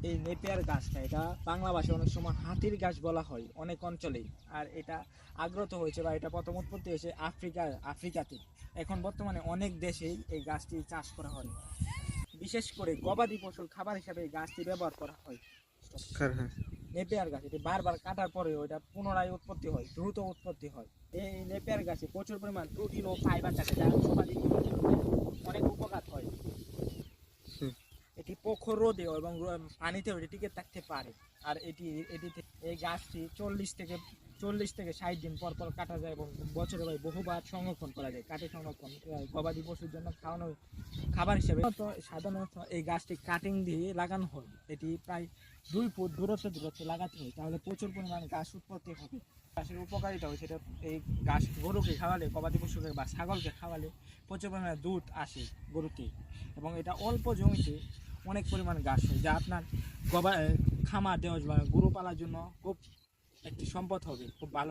এই নেপিয়ার গাছটা, এটা বাংলা ভাষায় অনেক সময় হাতির গাছ বলা হয় অনেক অঞ্চলেই। আর এটা আগ্রত হয়েছে বা এটা প্রথম উৎপত্তি হয়েছে আফ্রিকাতে। এখন বর্তমানে অনেক দেশেই এই গাছটি চাষ করা হয়। বিশেষ করে গবাদি পশুর খাবার হিসাবে এই গাছটি ব্যবহার করা হয়। হ্যাঁ। নেপিয়ার গাছ এটি বারবার কাটার পরে ওইটা পুনরায় উৎপত্তি হয়, দ্রুত উৎপত্তি হয়। এই নেপিয়ার গাছে প্রচুর পরিমাণ প্রোটিন ও ফাইবার থাকে, যা গবাদি পশুর অনেক উপকার হয়। হুম। এটি প্রখর রোদে এবং পানিতেও এটি টিকে থাকতে পারে। আর এই গাছটি 40 থেকে 60 দিন পর পর কাটা যায় এবং বছরে বহুবার সংরক্ষণ করা যায়। কাটে সংরক্ষণ গবাদি পশুর জন্য খাবার হিসেবে সাধারণত এই গাছটি কাটিং দিয়ে লাগানো হয়। এটি প্রায় 2 ফুট দূরত্বে লাগাতে হয়, তাহলে প্রচুর পরিমাণ গাছ উৎপত্তি হবে। গাছের উপকারিতা হচ্ছে এটা, এই গাছ গরুকে খাওয়ালে, গবাদি পশুকে বা ছাগলকে খাওয়ালে প্রচুর পরিমাণে দুধ আসে গরুতে, এবং এটা অল্প জমিতে অনেক পরিমাণ গাছ হয়, যা আপনার খামার দেওয়া বা গরু পালার জন্য খুব একটি সম্পদ হবে, খুব ভালো।